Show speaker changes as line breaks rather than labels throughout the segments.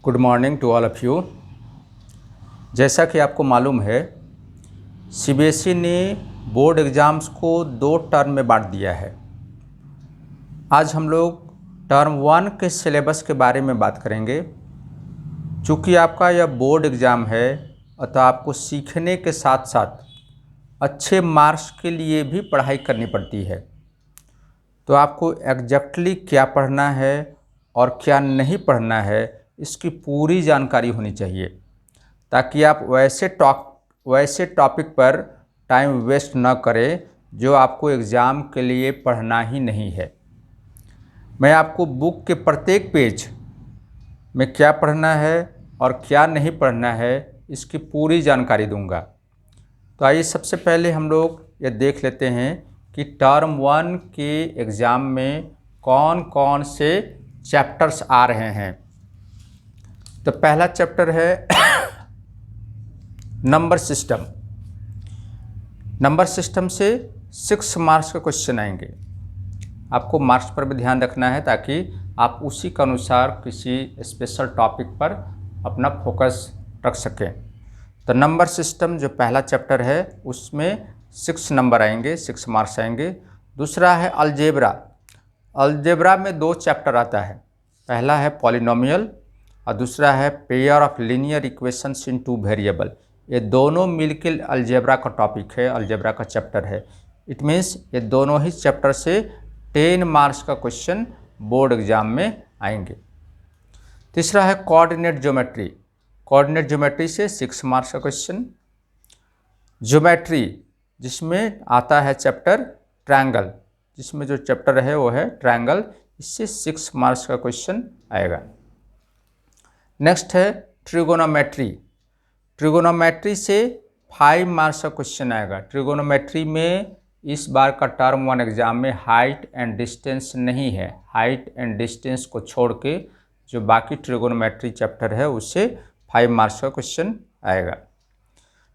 Good morning to all of you. जैसा कि आपको मालूम है, सीबीएसई ने बोर्ड एग्ज़ाम्स को 2 टर्म में बांट दिया है। आज हम लोग टर्म 1 के सिलेबस के बारे में बात करेंगे। चूँकि आपका यह बोर्ड एग्ज़ाम है अतः आपको सीखने के साथ साथ अच्छे मार्क्स के लिए भी पढ़ाई करनी पड़ती है। तो आपको एग्जैक्टली क्या पढ़ना है और क्या नहीं पढ़ना है, इसकी पूरी जानकारी होनी चाहिए, ताकि आप वैसे टॉपिक पर टाइम वेस्ट न करें जो आपको एग्ज़ाम के लिए पढ़ना ही नहीं है। मैं आपको बुक के प्रत्येक पेज में क्या पढ़ना है और क्या नहीं पढ़ना है, इसकी पूरी जानकारी दूंगा। तो आइए सबसे पहले हम लोग ये देख लेते हैं कि टर्म 1 के एग्ज़ाम में कौन कौन से चैप्टर्स आ रहे हैं। तो पहला चैप्टर है नंबर सिस्टम। नंबर सिस्टम से 6 मार्क्स के क्वेश्चन आएंगे। आपको मार्क्स पर भी ध्यान रखना है ताकि आप उसी के अनुसार किसी स्पेशल टॉपिक पर अपना फोकस रख सकें। तो नंबर सिस्टम जो पहला चैप्टर है उसमें 6 नंबर आएंगे, 6 मार्क्स आएंगे। दूसरा है अलजेब्रा। अलजेब्रा में 2 चैप्टर आता है। पहला है पॉलिनोमियल और दूसरा है pair of linear equations in 2 variable. ये दोनों मिलकर अलजेब्रा का टॉपिक है, अलजेब्रा का चैप्टर है। इट मीन्स ये दोनों ही चैप्टर से 10 मार्क्स का क्वेश्चन बोर्ड एग्जाम में आएंगे। तीसरा है कोऑर्डिनेट ज्योमेट्री। कोऑर्डिनेट ज्योमेट्री से 6 मार्क्स का क्वेश्चन। ज्योमेट्री जिसमें आता है चैप्टर ट्रायंगल, जिसमें जो चैप्टर है वो है ट्रायंगल, इससे 6 मार्क्स का क्वेश्चन आएगा। नेक्स्ट है ट्रिगोनोमेट्री। ट्रिगोनोमेट्री से 5 मार्क्स का क्वेश्चन आएगा। ट्रिगोनोमेट्री में इस बार का टर्म 1 एग्ज़ाम में हाइट एंड डिस्टेंस नहीं है। हाइट एंड डिस्टेंस को छोड़ के जो बाकी ट्रिगोनोमेट्री चैप्टर है उससे 5 मार्क्स का क्वेश्चन आएगा।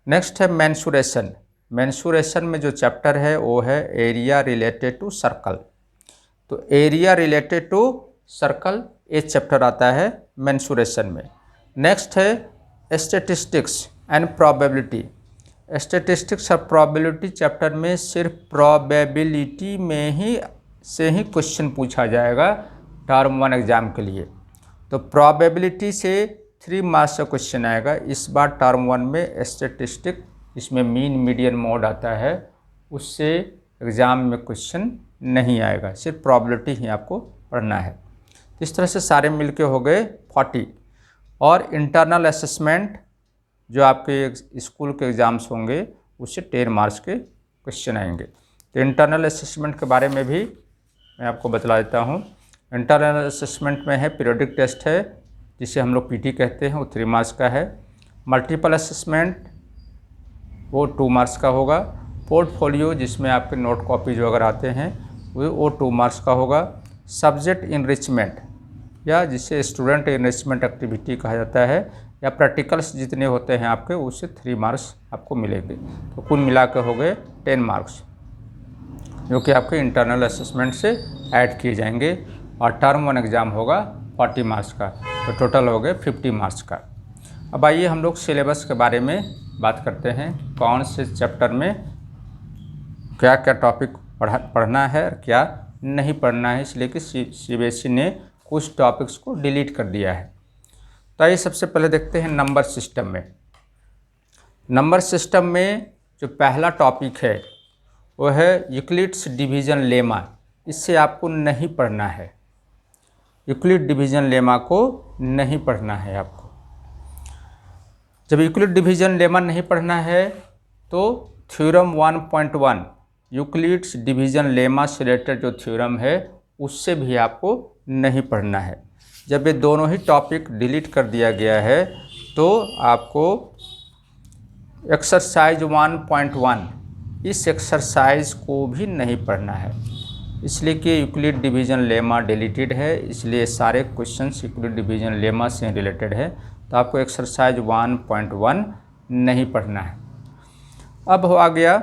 नेक्स्ट है मेंसुरेशन। मेंसुरेशन में जो चैप्टर है वो है एरिया रिलेटेड टू सर्कल। तो एरिया रिलेटेड टू सर्कल ये चैप्टर आता है मेंसुरेशन में। नेक्स्ट है स्टैटिस्टिक्स एंड प्रोबेबिलिटी। स्टैटिस्टिक्स और प्रोबेबिलिटी चैप्टर में सिर्फ प्रोबेबिलिटी में ही क्वेश्चन पूछा जाएगा टर्म 1 एग्ज़ाम के लिए। तो प्रोबेबिलिटी से 3 मार्क्स का क्वेश्चन आएगा। इस बार टर्म 1 में स्टैटिस्टिक, इसमें मीन मीडियन मोड आता है, उससे एग्ज़ाम में क्वेश्चन नहीं आएगा, सिर्फ प्रोबेबिलिटी ही आपको पढ़ना है। इस तरह से सारे मिलके हो गए 40। और इंटरनल असेसमेंट जो आपके स्कूल के एग्ज़ाम्स होंगे उससे 10 मार्क्स के क्वेश्चन आएंगे। तो इंटरनल असेसमेंट के बारे में भी मैं आपको बतला देता हूँ। इंटरनल असेसमेंट में है पीरियोडिक टेस्ट है, जिसे हम लोग पीटी कहते हैं, वो 3 मार्क्स का है। मल्टीपल असेसमेंट वो 2 मार्क्स का होगा। पोर्टफोलियो जिसमें आपके नोट कॉपीज वगैरह आते हैं वो 2 मार्क्स का होगा। सब्जेक्ट इनरिचमेंट या जिसे स्टूडेंट इनरिचमेंट एक्टिविटी कहा जाता है, या प्रैक्टिकल्स जितने होते हैं आपके उससे 3 मार्क्स आपको मिलेंगे। तो कुल मिला के हो गए 10 मार्क्स, जो कि आपके इंटरनल असेसमेंट से ऐड किए जाएंगे। और टर्म 1 एग्ज़ाम होगा 40 मार्क्स का, तो टोटल हो गए 50 मार्क्स का। अब आइए हम लोग सिलेबस के बारे में बात करते हैं, कौन से चैप्टर में क्या क्या टॉपिक पढ़ना है और क्या नहीं पढ़ना है, इसलिए कि सीबीएसई ने कुछ टॉपिक्स को डिलीट कर दिया है। तो आइए सबसे पहले देखते हैं नंबर सिस्टम में। नंबर सिस्टम में जो पहला टॉपिक है वो है यूक्लिड्स डिवीज़न लेमा। इससे आपको नहीं पढ़ना है, यूक्लिड डिवीज़न लेमा को नहीं पढ़ना है आपको। जब यूक्लिड डिवीज़न लेमा नहीं पढ़ना है तो थ्योरम 1.1 यूक्लिड्स डिवीज़न लेमा से रिलेटेड जो थ्योरम है उससे भी आपको नहीं पढ़ना है। जब ये दोनों ही टॉपिक डिलीट कर दिया गया है तो आपको एक्सरसाइज 1.1 इस एक्सरसाइज को भी नहीं पढ़ना है, इसलिए कि यूक्लिड डिवीज़न लेमा डिलीटेड है, इसलिए सारे क्वेश्चंस यूक्लिड डिवीज़न लेमा से रिलेटेड है। तो आपको एक्सरसाइज 1.1 नहीं पढ़ना है। अब हो आ गया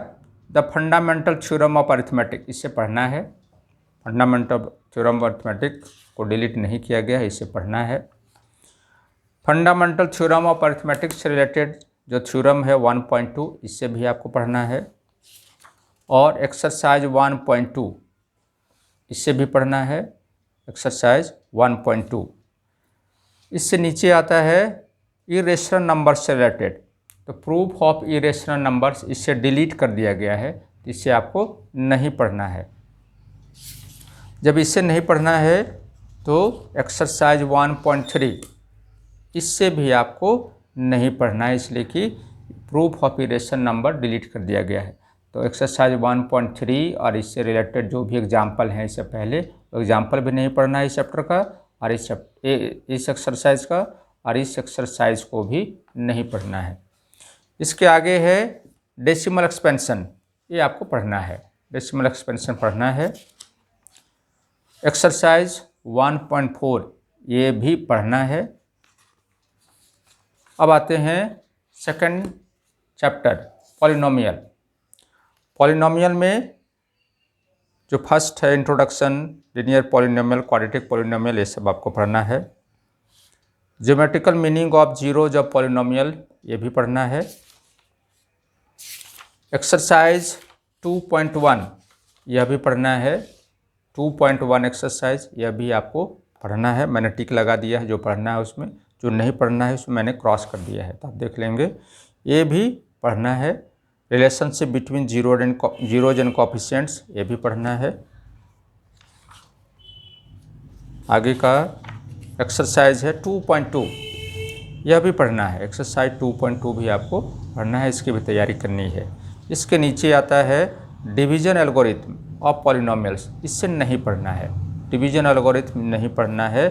the fundamental theorem of arithmetic, इसे पढ़ना है। फंडामेंटल थ्योरम ऑफ अरिथमेटिक को डिलीट नहीं किया गया है, इसे पढ़ना है। फंडामेंटल थ्योरम ऑफ अरिथमेटिक से रिलेटेड जो थ्योरम है 1.2 इससे भी आपको पढ़ना है, और एक्सरसाइज 1.2 इससे भी पढ़ना है, एक्सरसाइज 1.2। इससे नीचे आता है इरेशनल नंबर्स से रिलेटेड, तो प्रूफ ऑफ इरेशनल नंबर्स इससे डिलीट कर दिया गया है, तो इससे आपको नहीं पढ़ना है। जब इससे नहीं पढ़ना है तो एक्सरसाइज 1.3 इससे भी आपको नहीं पढ़ना है, इसलिए कि proof of irrational number delete कर दिया गया है। तो एक्सरसाइज 1.3 और इससे रिलेटेड जो भी एग्जाम्पल हैं, इससे पहले एग्जाम्पल भी नहीं पढ़ना है इस चैप्टर का, और इस एक्सरसाइज का, और इस एक्सरसाइज को भी नहीं पढ़ना है। इसके आगे है डेसिमल एक्सपेंशन, ये आपको पढ़ना है, डेसिमल एक्सपेंशन पढ़ना है। एक्सरसाइज 1.4 ये भी पढ़ना है। अब आते हैं सेकंड चैप्टर पॉलिनोमियल। पॉलिनोमियल में जो फर्स्ट है introduction, linear polynomial, quadratic polynomial, ये सब आपको पढ़ना है। Geometrical meaning of zeros of polynomial ये भी पढ़ना है। एक्सरसाइज 2.1 यह भी पढ़ना है। 2.1 एक्सरसाइज यह भी आपको पढ़ना है, मैंने टिक लगा दिया है जो पढ़ना है उसमें, जो नहीं पढ़ना है उसमें मैंने क्रॉस कर दिया है, तो आप देख लेंगे। ये भी पढ़ना है। Relationship between zeros and coefficients ये भी पढ़ना है। आगे का एक्सरसाइज है 2.2 यह भी पढ़ना है। एक्सरसाइज 2.2 भी आपको पढ़ना है, इसकी भी तैयारी करनी है। इसके नीचे आता है डिवीजन एल्गोरिथम ऑफ पॉलिनोमियल्स, इससे नहीं पढ़ना है, डिवीजन एल्गोरिथम नहीं पढ़ना है।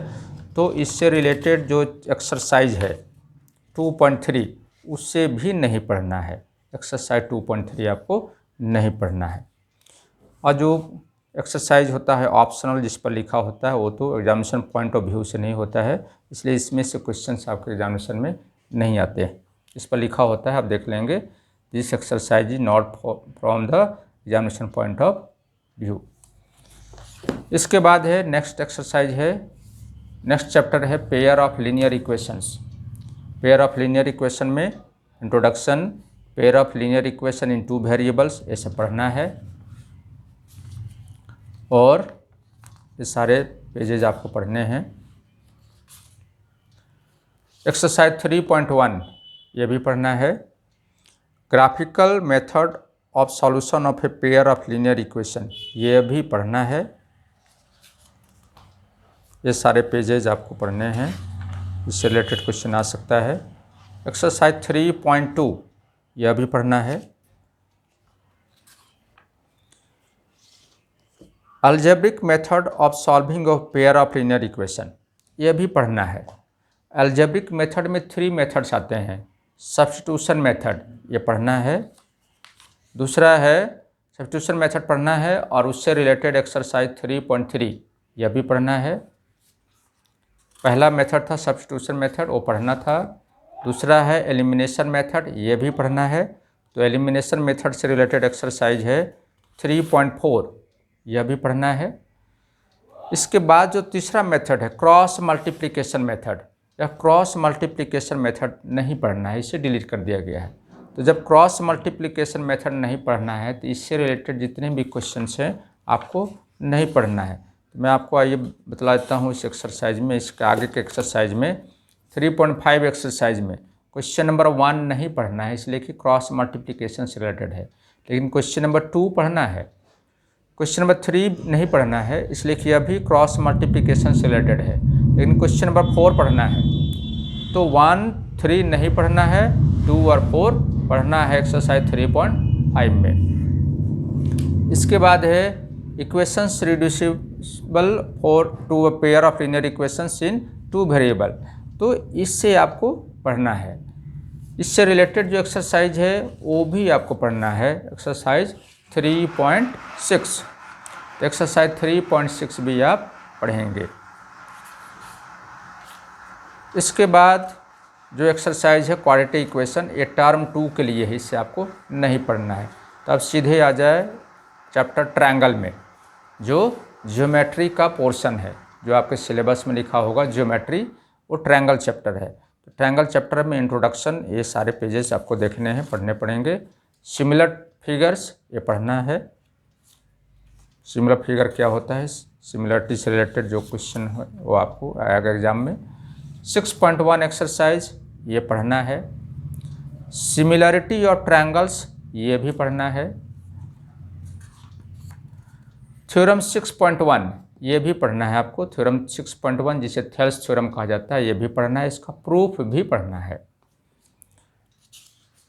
तो इससे रिलेटेड जो एक्सरसाइज है 2.3 उससे भी नहीं पढ़ना है, एक्सरसाइज 2.3 आपको नहीं पढ़ना है। और जो एक्सरसाइज होता है ऑप्शनल, जिस पर लिखा होता है वो तो एग्जामिनेशन पॉइंट ऑफ व्यू से नहीं होता है, इसलिए इसमें से क्वेश्चंस आपके एग्जामिनेशन में नहीं आते हैं। इस पर लिखा होता है, आप देख लेंगे, this exercise is not from the examination point of view. इसके बाद है नेक्स्ट एक्सरसाइज है, नेक्स्ट चैप्टर है pair of linear equations. Pair of linear equation में introduction, pair of linear equation in two variables, ऐसे पढ़ना है। और ये सारे पेजेज आपको पढ़ने हैं। एक्सरसाइज 3.1 ये भी पढ़ना है। Graphical method of solution of a pair of linear equation ये भी पढ़ना है। ये सारे पेजेज आपको पढ़ने हैं, इससे रिलेटेड क्वेश्चन आ सकता है। एक्सरसाइज 3.2 यह भी पढ़ना है। Algebraic method of solving of pair of linear equation यह भी पढ़ना है। अलजेब्रिक मेथड में 3 मेथड्स आते हैं। सब्स्टिट्यूशन मेथड ये पढ़ना है, दूसरा है सब्स्टिट्यूशन मेथड पढ़ना है, और उससे रिलेटेड एक्सरसाइज 3.3 यह भी पढ़ना है। पहला मेथड था सब्स्टिट्यूशन मेथड, वो पढ़ना था। दूसरा है एलिमिनेशन मेथड, ये भी पढ़ना है। तो एलिमिनेशन मेथड से रिलेटेड एक्सरसाइज है 3.4 यह भी पढ़ना है। इसके बाद जो तीसरा मेथड है क्रॉस मल्टीप्लिकेशन मेथड, या क्रॉस मल्टीप्लिकेशन मेथड नहीं पढ़ना है, इसे डिलीट कर दिया गया है। तो जब क्रॉस मल्टीप्लिकेशन मेथड नहीं पढ़ना है तो इससे रिलेटेड जितने भी क्वेश्चंस हैं आपको नहीं पढ़ना है। तो मैं आपको आइए बतला देता हूँ इस एक्सरसाइज में, इसके आगे के एक्सरसाइज में 3.5 एक्सरसाइज में क्वेश्चन नंबर 1 नहीं पढ़ना है, इसलिए कि क्रॉस मल्टीप्लिकेशन से रिलेटेड है। लेकिन क्वेश्चन नंबर 2 पढ़ना है। क्वेश्चन नंबर 3 नहीं पढ़ना है, इसलिए कि अभी क्रॉस मल्टीप्लिकेशन से रिलेटेड है। लेकिन क्वेश्चन नंबर 4 पढ़ना है। तो 1, 3 नहीं पढ़ना है, 2 और 4 पढ़ना है एक्सरसाइज 3.5 में। इसके बाद है equations reducible for to a pair of linear equations in 2 variable, तो इससे आपको पढ़ना है। इससे रिलेटेड जो एक्सरसाइज है वो भी आपको पढ़ना है, एक्सरसाइज 3.6। तो एक्सरसाइज 3.6 भी आप पढ़ेंगे। इसके बाद जो एक्सरसाइज है क्वाड्रेटिक इक्वेशन, ये टर्म 2 के लिए है, इससे आपको नहीं पढ़ना है। तो अब सीधे आ जाए चैप्टर ट्रायंगल में, जो ज्योमेट्री का पोर्शन है, जो आपके सिलेबस में लिखा होगा ज्योमेट्री, वो ट्रायंगल चैप्टर है। तो ट्रायंगल चैप्टर में इंट्रोडक्शन ये सारे पेजेस आपको देखने हैं, पढ़ने पड़ेंगे। सिमिलर फिगर्स ये पढ़ना है। सिमिलर फिगर क्या होता है, सिमिलरिटी से रिलेटेड जो क्वेश्चन है वो आपको आएगा एग्जाम में। 6.1 एक्सरसाइज ये पढ़ना है। सिमिलरिटी ऑफ ट्रायंगल्स ये भी पढ़ना है। थ्योरम 6.1 ये भी पढ़ना है आपको। थ्योरम 6.1 जिसे थेल्स थ्योरम कहा जाता है ये भी पढ़ना है, इसका प्रूफ भी पढ़ना है।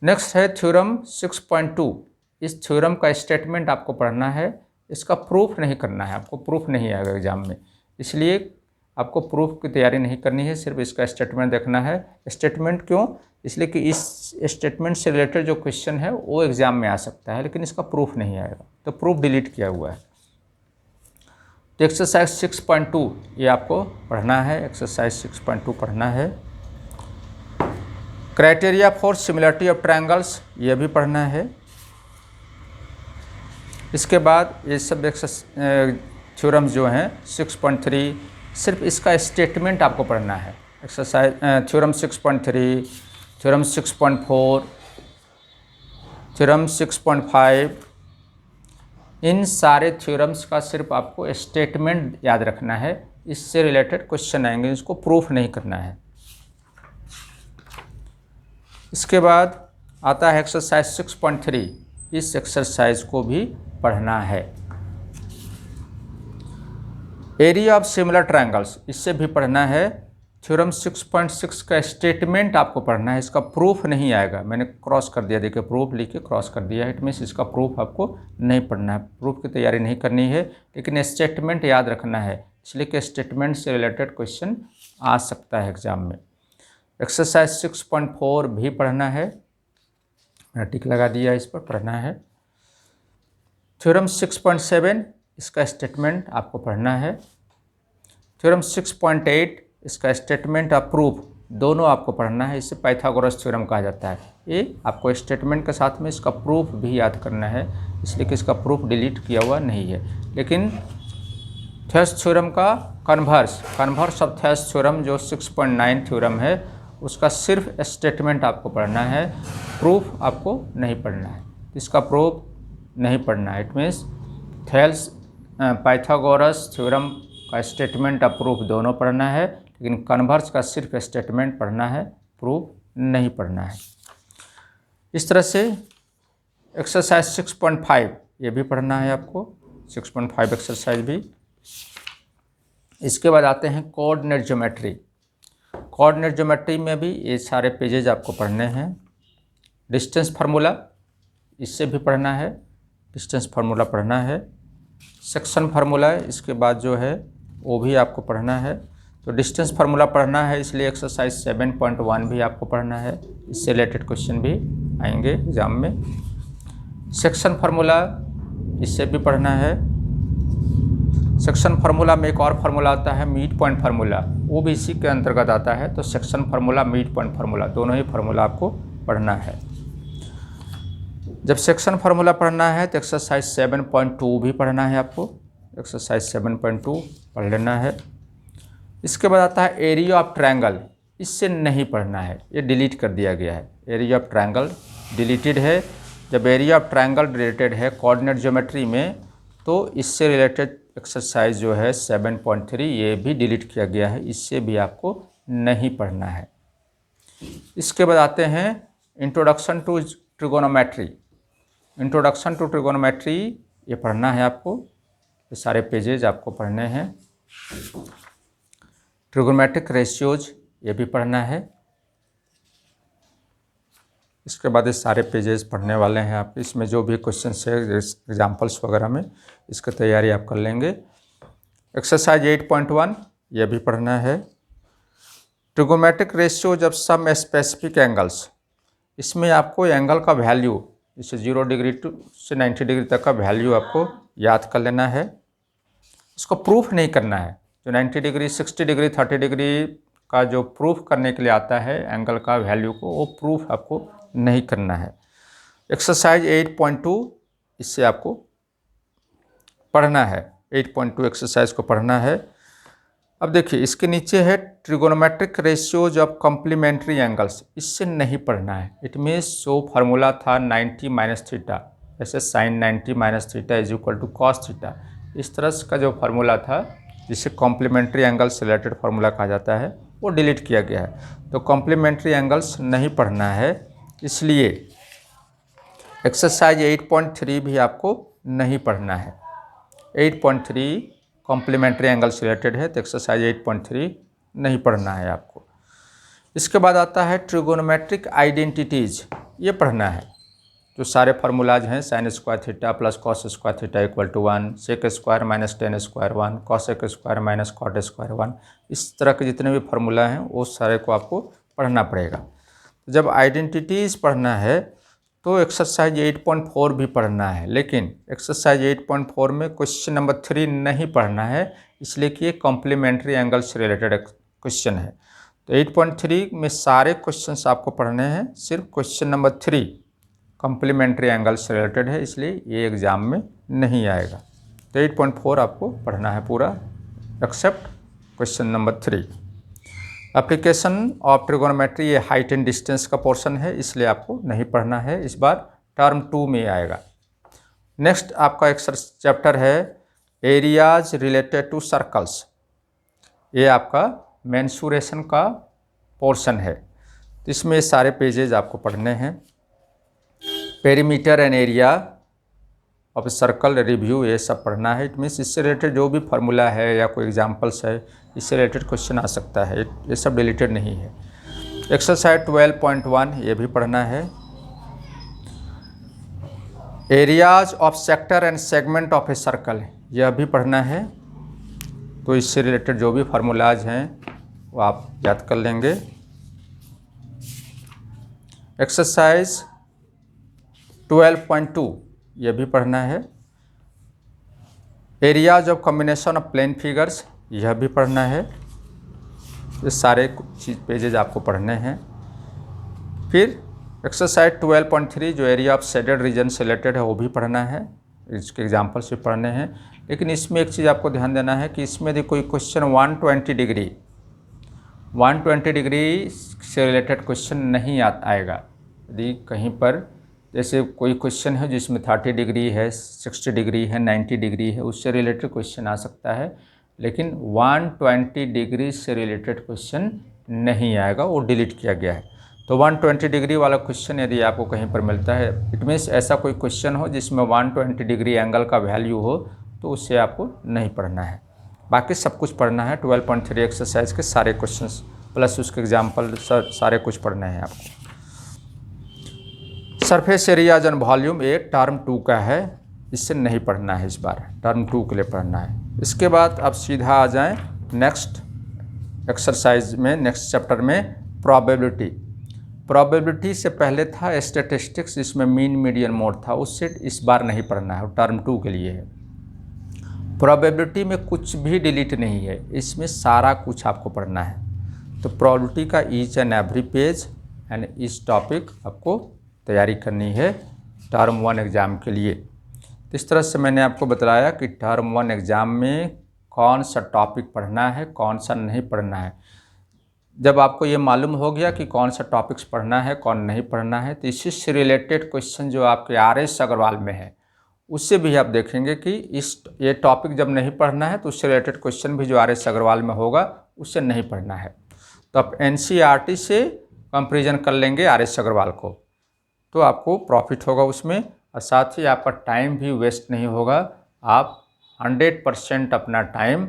नेक्स्ट है थ्योरम 6.2। इस थ्योरम का स्टेटमेंट आपको पढ़ना है, इसका प्रूफ नहीं करना है, आपको प्रूफ नहीं आएगा एग्जाम में, इसलिए आपको प्रूफ की तैयारी नहीं करनी है, सिर्फ इसका स्टेटमेंट देखना है। स्टेटमेंट क्यों, इसलिए कि इस स्टेटमेंट से रिलेटेड जो क्वेश्चन है वो एग्जाम में आ सकता है, लेकिन इसका प्रूफ नहीं आएगा, तो प्रूफ डिलीट किया हुआ है। तो एक्सरसाइज 6.2 ये आपको पढ़ना है, एक्सरसाइज 6.2 पढ़ना है। Criteria for similarity of triangles ये भी पढ़ना है। इसके बाद ये सब थ्योरम्स जो हैं 6.3 सिर्फ इसका स्टेटमेंट आपको पढ़ना है। एक्सरसाइज थ्योरम 6.3, थ्योरम 6.4, थ्योरम 6.5, इन सारे थ्योरम्स का सिर्फ आपको स्टेटमेंट याद रखना है, इससे रिलेटेड क्वेश्चन आएंगे, इसको प्रूफ नहीं करना है। इसके बाद आता है एक्सरसाइज 6.3, इस एक्सरसाइज को भी पढ़ना है। एरिया ऑफ सिमिलर ट्रायंगल्स इससे भी पढ़ना है। थ्योरम 6.6 का स्टेटमेंट आपको पढ़ना है, इसका प्रूफ नहीं आएगा, मैंने क्रॉस कर दिया, देखिए प्रूफ लिख के क्रॉस कर दिया है, इट मीन्स इसका प्रूफ आपको नहीं पढ़ना है, प्रूफ की तैयारी नहीं करनी है, लेकिन स्टेटमेंट याद रखना है, इसलिए कि स्टेटमेंट से रिलेटेड क्वेश्चन आ सकता है एग्जाम में। एक्सरसाइज 6.4 भी पढ़ना है, मैंने टिक लगा दिया, इस पर पढ़ना है। थ्योरम 6.7 इसका स्टेटमेंट आपको पढ़ना है। थ्योरम 6.8 इसका स्टेटमेंट और प्रूफ दोनों आपको पढ़ना है, इसे पाइथागोरस थ्योरम कहा जाता है। ये आपको स्टेटमेंट के साथ में इसका प्रूफ भी याद करना है, इसलिए कि इसका प्रूफ डिलीट किया हुआ नहीं है। लेकिन थेल्स थ्योरम का कन्वर्स ऑफ थेल्स थ्योरम जो 6.9 थ्योरम है उसका सिर्फ स्टेटमेंट आपको पढ़ना है, प्रूफ आपको नहीं पढ़ना है, इसका प्रूफ नहीं पढ़ना है। It means Thales Pythagoras theorem का स्टेटमेंट और प्रूफ दोनों पढ़ना है, लेकिन कन्वर्स का सिर्फ स्टेटमेंट पढ़ना है, प्रूफ नहीं पढ़ना है। इस तरह से एक्सरसाइज 6.5 ये भी पढ़ना है आपको, 6.5 एक्सरसाइज भी। इसके बाद आते हैं कोऑर्डिनेट ज्योमेट्री। कोऑर्डिनेट ज्योमेट्री में भी ये सारे पेजेज आपको पढ़ने हैं। डिस्टेंस फार्मूला इससे भी पढ़ना है, डिस्टेंस फार्मूला पढ़ना है। सेक्शन फार्मूला इसके बाद जो है वो भी आपको पढ़ना है। तो डिस्टेंस फार्मूला पढ़ना है, इसलिए एक्सरसाइज 7.1 भी आपको पढ़ना है, इससे रिलेटेड क्वेश्चन भी आएंगे एग्जाम में। सेक्शन फार्मूला इससे भी पढ़ना है। सेक्शन फार्मूला में एक और फार्मूला आता है मिड पॉइंट फार्मूला, वो भी इसी के अंतर्गत आता है। तो section formula, mid point formula दोनों ही फार्मूला आपको पढ़ना है। जब सेक्शन फार्मूला पढ़ना है तो एक्सरसाइज 7.2 भी पढ़ना है आपको, एक्सरसाइज 7.2 पढ़ लेना है। इसके बाद आता है एरिया ऑफ ट्रायंगल, इससे नहीं पढ़ना है, ये डिलीट कर दिया गया है, एरिया ऑफ ट्रायंगल डिलीटेड है। जब एरिया ऑफ ट्रायंगल रिलेटेड है कोऑर्डिनेट ज्योमेट्री में, तो इससे रिलेटेड एक्सरसाइज जो है 7.3 ये भी डिलीट किया गया है, इससे भी आपको नहीं पढ़ना है। इसके बाद आते हैं introduction to trigonometry. Introduction to trigonometry ये पढ़ना है आपको, ये सारे पेजेज आपको पढ़ने हैं। ट्रिगोनोमेट्रिक रेशियोज ये भी पढ़ना है। इसके बाद ये सारे पेजेस पढ़ने वाले हैं आप, इसमें जो भी क्वेश्चन है एग्जाम्पल्स वगैरह में इसकी तैयारी आप कर लेंगे। एक्सरसाइज 8.1 ये भी पढ़ना है। ट्रिगोनोमेट्रिक रेशियो जब सम स्पेसिफिक एंगल्स, इसमें आपको एंगल का वैल्यू जैसे 0 डिग्री से 90 डिग्री तक का वैल्यू आपको याद कर लेना है, इसको प्रूफ नहीं करना है। जो 90 डिग्री, 60 डिग्री, 30 डिग्री का जो प्रूफ करने के लिए आता है एंगल का वैल्यू को, वो प्रूफ आपको नहीं करना है। एक्सरसाइज 8.2 इससे आपको पढ़ना है, 8.2 एक्सरसाइज को पढ़ना है। अब देखिए इसके नीचे है trigonometric ratios of complementary angles, इससे नहीं पढ़ना है। इट मीन्स जो फार्मूला था 90 माइनस थीटा, ऐसे sine 90 minus theta is equal to cos theta, इस तरह का जो फार्मूला था जिसे कॉम्प्लीमेंट्री एंगल्स से रिलेटेड फार्मूला कहा जाता है वो डिलीट किया गया है। तो कॉम्प्लीमेंट्री एंगल्स नहीं पढ़ना है, इसलिए एक्सरसाइज 8.3 भी आपको नहीं पढ़ना है। 8.3 कॉम्प्लीमेंट्री एंगल से रिलेटेड है, तो एक्सरसाइज 8.3 नहीं पढ़ना है आपको। इसके बाद आता है ट्रिगोनोमेट्रिक आइडेंटिटीज़, ये पढ़ना है। जो सारे फार्मूलाज हैं sine square theta plus cos square theta equal to 1, sec square minus tan square 1, cosec square minus cot square 1, इस तरह के जितने भी फार्मूला हैं वो सारे को आपको पढ़ना पड़ेगा। तो जब आइडेंटिटीज़ पढ़ना है तो एक्सरसाइज 8.4 भी पढ़ना है, लेकिन एक्सरसाइज 8.4 में क्वेश्चन नंबर 3 नहीं पढ़ना है, इसलिए कि ये कॉम्प्लीमेंट्री एंगल से रिलेटेड क्वेश्चन है। तो 8.3 में सारे क्वेश्चंस आपको पढ़ने हैं, सिर्फ क्वेश्चन नंबर 3 कॉम्प्लीमेंट्री एंगल से रिलेटेड है, इसलिए ये एग्ज़ाम में नहीं आएगा। तो 8.4 आपको पढ़ना है पूरा, except question number 3। Application of trigonometry, ये हाइट एंड डिस्टेंस का पोर्शन है, इसलिए आपको नहीं पढ़ना है, इस बार टर्म 2 में आएगा। नेक्स्ट आपका एक चैप्टर है एरियाज रिलेटेड टू सर्कल्स, ये आपका मेंसुरेशन का पोर्शन है। तो इसमें सारे पेजेज आपको पढ़ने हैं। Perimeter and area of circle review, ये सब पढ़ना है। इट मीन्स इससे रिलेटेड जो भी फार्मूला है या कोई एग्जांपल्स है, इससे रिलेटेड क्वेश्चन आ सकता है, ये सब डिलीटेड नहीं है। एक्सरसाइज 12.1 ये भी पढ़ना है। Areas of sector and segment of a circle, यह भी पढ़ना है। तो इससे रिलेटेड जो भी फार्मूलाज हैं वो आप याद कर लेंगे। एक्सरसाइज 12.2 ये भी पढ़ना है। Areas of combination of plane figures, यह भी पढ़ना है। ये सारे पेजेज आपको पढ़ने हैं। फिर एक्सरसाइज 12.3 जो एरिया ऑफ शेडेड रीजन से रिलेटेड है वो भी पढ़ना है, इसके एग्जाम्पल्स भी पढ़ने हैं। लेकिन इसमें एक चीज़ आपको ध्यान देना है कि इसमें यदि कोई क्वेश्चन 120 डिग्री से रिलेटेड क्वेश्चन नहीं आएगा। यदि कहीं पर जैसे कोई क्वेश्चन है जिसमें 30 डिग्री है, 60 डिग्री है, 90 डिग्री है, उससे रिलेटेड क्वेश्चन आ सकता है, लेकिन 120 डिग्री से रिलेटेड क्वेश्चन नहीं आएगा, वो डिलीट किया गया है। तो 120 डिग्री वाला क्वेश्चन यदि आपको कहीं पर मिलता है, इट मीन्स ऐसा कोई क्वेश्चन हो जिसमें 120 डिग्री एंगल का वैल्यू हो, तो उससे आपको नहीं पढ़ना है। बाकी सब कुछ पढ़ना है। 12.3 एक्सरसाइज के सारे क्वेश्चंस प्लस उसके एग्जाम्पल सारे कुछ पढ़ने हैं आपको। सरफेस एरियाज एंड वॉल्यूम, ये टर्म 2 का है, इससे नहीं पढ़ना है, इस बार टर्म 2 के लिए पढ़ना है। इसके बाद आप सीधा आ जाएं नेक्स्ट एक्सरसाइज में, नेक्स्ट चैप्टर में प्रोबेबिलिटी से पहले था स्टैटिस्टिक्स, इसमें मीन मीडियन मोड था, उससे इस बार नहीं पढ़ना है, टर्म 2 के लिए है। प्रोबेबिलिटी में कुछ भी डिलीट नहीं है, इसमें सारा कुछ आपको पढ़ना है। तो प्रोबेबिलिटी का each and every page and इस टॉपिक आपको तैयारी करनी है टर्म 1 एग्ज़ाम के लिए। इस तरह से मैंने आपको बताया कि टर्म 1 एग्ज़ाम में कौन सा टॉपिक पढ़ना है, कौन सा नहीं पढ़ना है। जब आपको ये मालूम हो गया कि कौन सा टॉपिक्स पढ़ना है, कौन नहीं पढ़ना है, तो इसी से रिलेटेड क्वेश्चन जो आपके RS अग्रवाल में है, उससे भी आप देखेंगे कि ये टॉपिक जब नहीं पढ़ना है तो उससे रिलेटेड क्वेश्चन भी जो RS अग्रवाल में होगा उससे नहीं पढ़ना है। तो आप NCERT से कंपेरिजन कर लेंगे RS अग्रवाल को, तो आपको प्रॉफिट होगा उसमें, और साथ ही आपका टाइम भी वेस्ट नहीं होगा। आप 100% अपना टाइम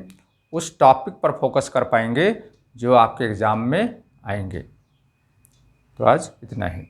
उस टॉपिक पर फोकस कर पाएंगे जो आपके एग्ज़ाम में आएंगे। तो आज इतना ही।